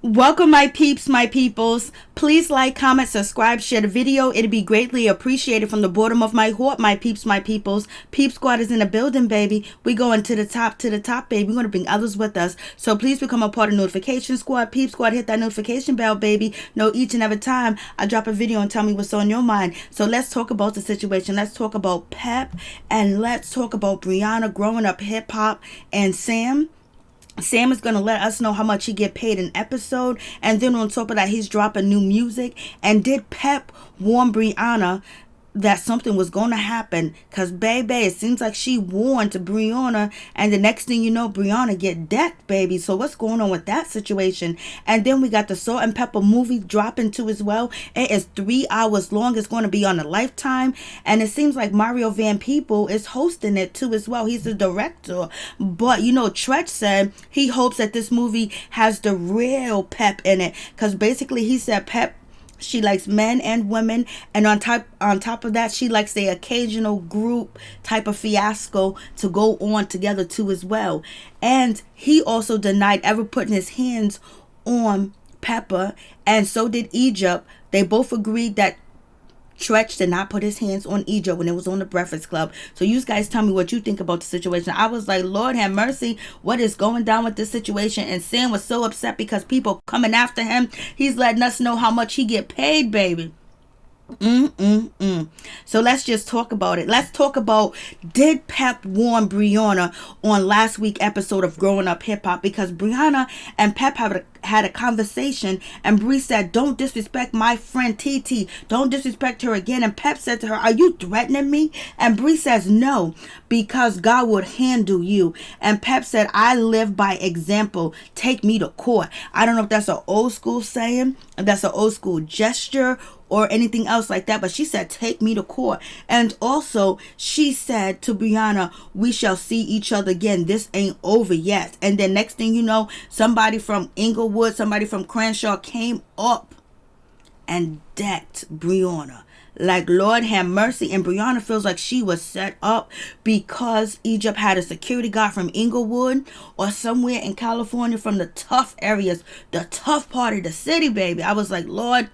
Welcome, my peeps, my peoples. Please like, comment, subscribe, share the video. It'd be greatly appreciated from the bottom of my heart, my peeps, my peoples. Peep Squad is in the building, baby. We going to the top, baby. We're going to bring others with us. So please become a part of Notification Squad. Peep Squad, hit that notification bell, baby. Know each and every time I drop a video and tell me what's on your mind. So let's talk about the situation. Let's talk about Pep, and let's talk about Briana growing up hip hop, and Sam is going to let us know how much he get paid an episode. And then on top of that, he's dropping new music. And did Pep warn Briana that something was going to happen? Because, baby, it seems like she warned to Briana. And the next thing you know, Briana get decked, baby. So what's going on with that situation? And then we got the Salt-N-Pepa movie dropping too as well. It is 3 hours long. It's going to be on a Lifetime. And it seems like Maryjanetv is hosting it too as well. He's the director. But, you know, Tretch said he hopes that this movie has the real Pep in it. Because basically he said Pep, she likes men and women, and on top of that, she likes the occasional group type of fiasco to go on together too as well. And he also denied ever putting his hands on Pepa, and so did Egypt. They both agreed that Tretch did not put his hands on Egypt when it was on the Breakfast Club. So you guys tell me what you think about the situation. I was like, Lord have mercy, what is going down with this situation? And Sam was so upset because people coming after him. He's letting us know how much he get paid, baby. So let's just talk about it. Let's talk about, did Pep warn Briana on last week's episode of Growing Up Hip Hop? Because Briana and Pep had a conversation, and Bree said, don't disrespect my friend TT. Don't disrespect her again. And Pep said to her, are you threatening me? And Bree says, no, because God would handle you. And Pep said, I live by example. Take me to court. I don't know if that's an old school saying, if that's an old school gesture, or anything else like that, but she said, take me to court. And also, she said to Briana, we shall see each other again. This ain't over yet. And then next thing you know, somebody from Inglewood, somebody from Crenshaw came up and decked Briana. Like, Lord have mercy. And Briana feels like she was set up because Egypt had a security guard from Inglewood or somewhere in California from the tough areas, the tough part of the city, baby. I was like, Lord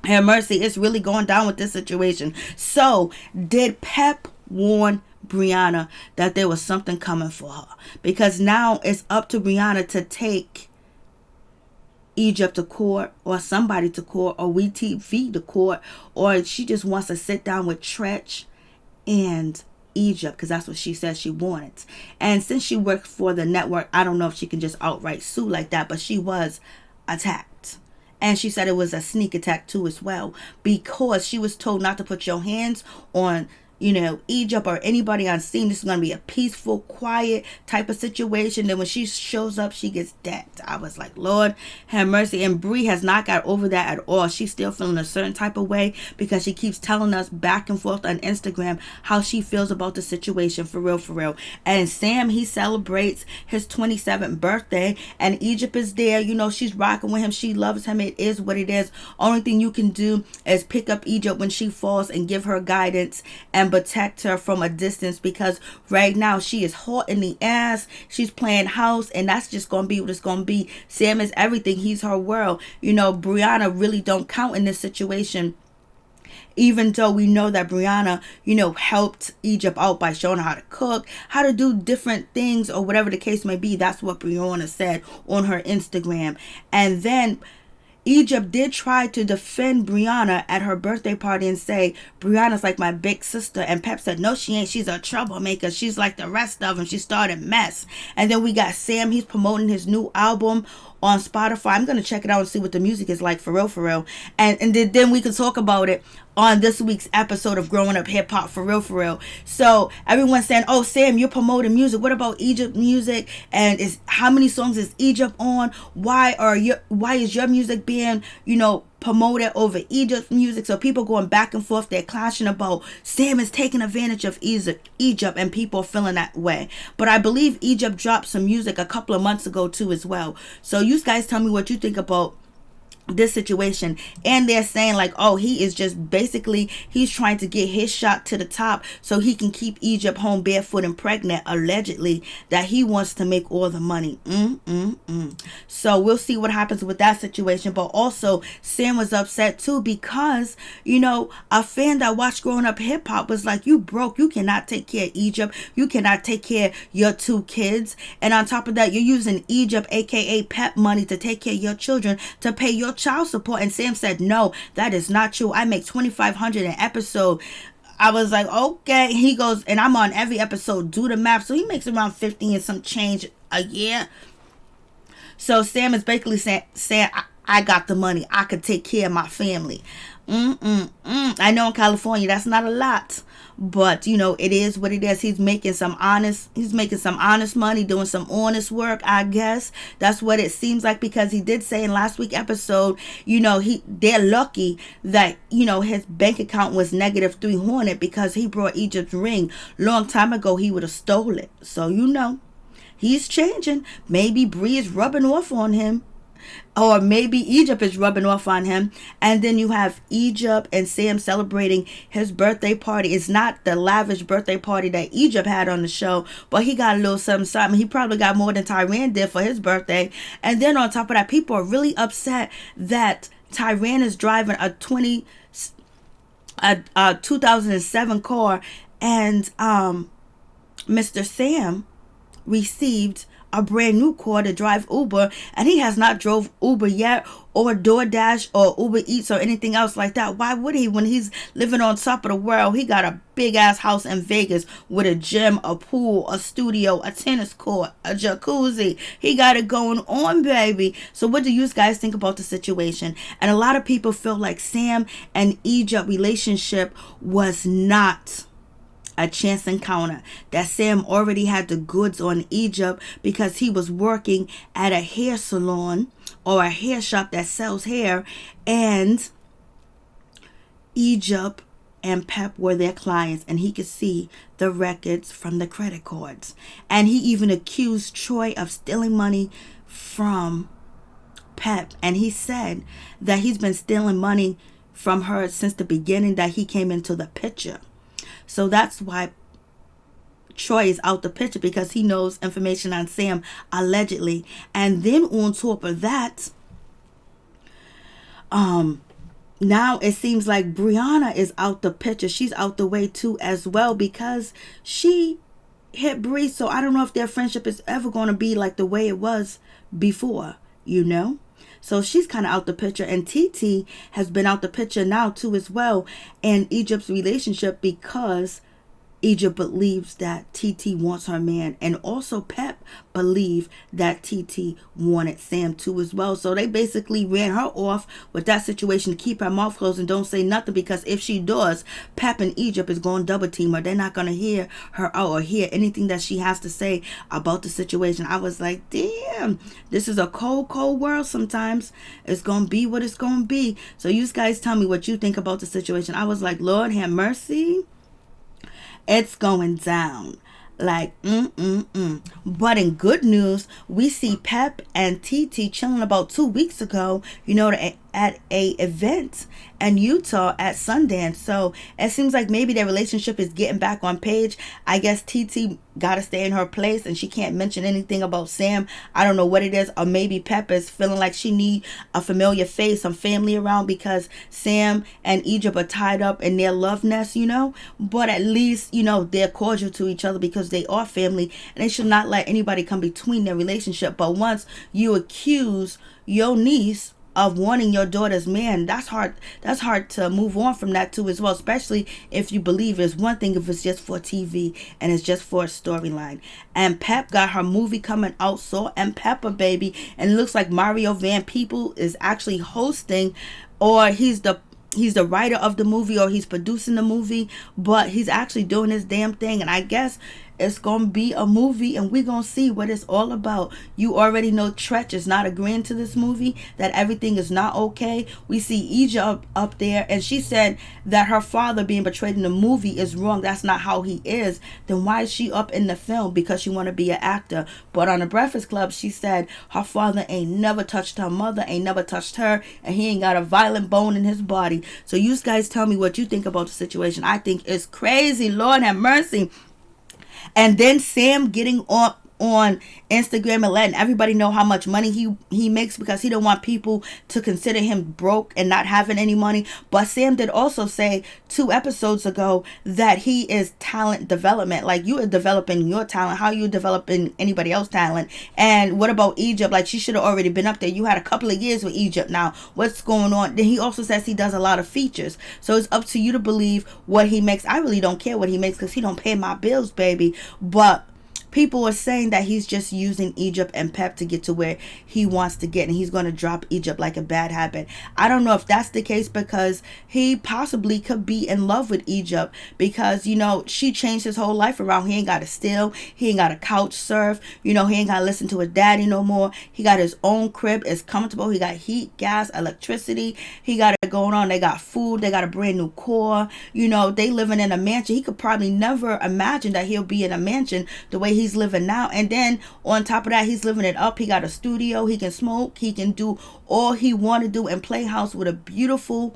have mercy, it's really going down with this situation. So, did Pep warn Briana that there was something coming for her? Because now it's up to Briana to take Egypt to court, or somebody to court, or WeTV to court, or she just wants to sit down with Tretch and Egypt, because that's what she says she wants. And since she works for the network, I don't know if she can just outright sue like that, but she was attacked. And she said it was a sneak attack too as well, because she was told not to put your hands on, you know, Egypt or anybody on scene. This is going to be a peaceful, quiet type of situation. Then when she shows up, she gets decked. I was like, Lord have mercy. And Bree has not got over that at all. She's still feeling a certain type of way because she keeps telling us back and forth on Instagram how she feels about the situation, for real, for real. And Sam, he celebrates his 27th birthday, and Egypt is there. You know, she's rocking with him. She loves him. It is what it is. Only thing you can do is pick up Egypt when she falls and give her guidance and protect her from a distance, because right now she is hot in the ass. She's playing house, and that's just gonna be what it's gonna be. Sam is everything. He's her world. You know, Briana really don't count in this situation, even though we know that Briana, you know, helped Egypt out by showing her how to cook, how to do different things, or whatever the case may be. That's what Briana said on her Instagram. And then Egypt did try to defend Briana at her birthday party and say, Briana's like my big sister. And Pep said, no, she ain't. She's a troublemaker. She's like the rest of them. She started mess. And then we got Sam. He's promoting his new album on Spotify. I'm going to check it out and see what the music is like, for real, for real. And then we can talk about it on this week's episode of Growing Up Hip Hop, for real, for real. So everyone's saying, oh, Sam, you're promoting music. What about Egypt music? And how many songs is Egypt on? Why is your music being, you know, promoted over Egypt's music? So people going back and forth, they're clashing about Sam is taking advantage of Egypt, and people are feeling that way. But I believe Egypt dropped some music a couple of months ago too as well. So you guys tell me what you think about this situation, and they're saying like, oh, he is just basically, he's trying to get his shot to the top so he can keep Egypt home barefoot and pregnant, allegedly, that he wants to make all the money. So we'll see what happens with that situation. But also, Sam was upset too because, you know, a fan that watched Growing Up Hip Hop was like, you broke, you cannot take care of Egypt, you cannot take care of your 2 kids, and on top of that, you're using Egypt, aka Pep, money to take care of your children, to pay your child support. And Sam said, no, that is not true. I make $2,500 an episode. I was like, okay. He goes, and I'm on every episode, do the math. So he makes around 50 and some change a year. So Sam is basically saying I got the money, I could take care of my family. I know in California that's not a lot, but you know, it is what it is. He's making some honest money, doing some honest work, I guess. That's what it seems like, because he did say in last week's episode, you know, they're lucky that, you know, his bank account was negative $300 because he brought Egypt's ring long time ago. He would have stole it. So you know, he's changing. Maybe Bree is rubbing off on him, or maybe Egypt is rubbing off on him. And then you have Egypt and Sam celebrating his birthday party. It's not the lavish birthday party that Egypt had on the show, but he got a little something. He probably got more than Tyran did for his birthday. And then on top of that, people are really upset that Tyran is driving a 2007 car, and Mr. Sam received a brand new car to drive Uber, and he has not drove Uber yet, or DoorDash or Uber Eats or anything else like that. Why would he, when he's living on top of the world? He got a big ass house in Vegas with a gym, a pool, a studio, a tennis court, a jacuzzi. He got it going on, baby. So what do you guys think about the situation? And a lot of people feel like Sam and Egypt relationship was not a chance encounter, that Sam already had the goods on Egypt because he was working at a hair salon or a hair shop that sells hair, and Egypt and Pep were their clients, and he could see the records from the credit cards. And he even accused Troy of stealing money from Pep, and he said that he's been stealing money from her since the beginning that he came into the picture. So that's why Troy is out the picture, because he knows information on Sam, allegedly. And then on top of that, now it seems like Briana is out the picture. She's out the way too as well, because she hit Bree. So I don't know if their friendship is ever going to be like the way it was before, you know. So she's kind of out the picture, and TT has been out the picture now too as well in Egypt's relationship, because Egypt believes that TT wants her man, and also Pep believed that TT wanted Sam too as well. So they basically ran her off with that situation to keep her mouth closed and don't say nothing, because if she does, Pep and Egypt is going to double team her. They're not going to hear her out or hear anything that she has to say about the situation. I was like, damn, this is a cold, cold world sometimes. It's going to be what it's going to be. So you guys tell me what you think about the situation. I was like, Lord have mercy. It's going down. Like, But in good news, we see Pep and TT chilling about 2 weeks ago, you know, at a event in Utah at Sundance. So it seems like maybe their relationship is getting back on page. I guess TT got to stay in her place and she can't mention anything about Sam. I don't know what it is. Or maybe Pep is feeling like she need a familiar face, some family around, because Sam and Egypt are tied up in their love nest, you know. But at least, you know, they're cordial to each other because they are family, and they should not let anybody come between their relationship. But once you accuse your niece of wanting your daughter's man, that's hard to move on from that too as well, especially if you believe it's one thing if it's just for TV and it's just for a storyline. And Pep got her movie coming out, Salt-N-Pepa, baby, and it looks like Mario Van Peebles is actually hosting, or he's the writer of the movie, or he's producing the movie, but he's actually doing his damn thing. And I guess It's gonna be a movie, and we're gonna see what it's all about. You already know Tretch is not agreeing to this movie, that everything is not okay. We see Egypt up there, and she said that her father being portrayed in the movie is wrong. That's not how he is. Then why is she up in the film? Because she want to be an actor. But on the Breakfast Club, she said her father ain't never touched her mother, ain't never touched her, and he ain't got a violent bone in his body. So you guys tell me what you think about the situation. I think it's crazy. Lord have mercy. And then Sam getting on Instagram and letting everybody know how much money he makes, because he don't want people to consider him broke and not having any money. But Sam did also say 2 episodes ago that he is talent development. Like, you are developing your talent. How are you developing anybody else's talent? And what about Egypt? Like, she should have already been up there. You had a couple of years with Egypt now. What's going on? Then he also says he does a lot of features. So it's up to you to believe what he makes. I really don't care what he makes, because he don't pay my bills, baby. But people are saying that he's just using Egypt and Pep to get to where he wants to get, and he's going to drop Egypt like a bad habit. I don't know if that's the case, because he possibly could be in love with Egypt, because, you know, she changed his whole life around. He ain't got to steal. He ain't got to couch surf. You know, he ain't got to listen to his daddy no more. He got his own crib. It's comfortable. He got heat, gas, electricity. He got it going on. They got food. They got a brand new car. You know, they living in a mansion. He could probably never imagine that he'll be in a mansion the way he's living now. And then on top of that, he's living it up. He got a studio. He can smoke. He can do all he want to do and play house with a beautiful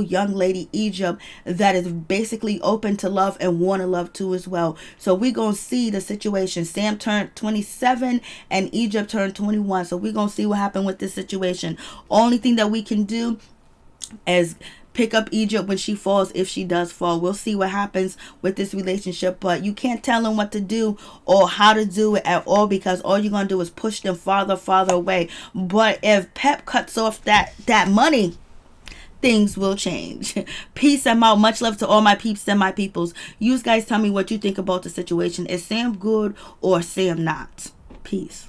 young lady, Egypt, that is basically open to love and want to love too as well. So we're going to see the situation. Sam turned 27 and Egypt turned 21. So we're going to see what happened with this situation. Only thing that we can do is pick up Egypt when she falls, if she does fall. We'll see what happens with this relationship, but you can't tell them what to do or how to do it at all, because all you're going to do is push them farther away. But if Pep cuts off that money, things will change. Peace, I'm out. Much love to all my peeps and my peoples. You guys tell me what you think about the situation. Is Sam good or Sam not? Peace.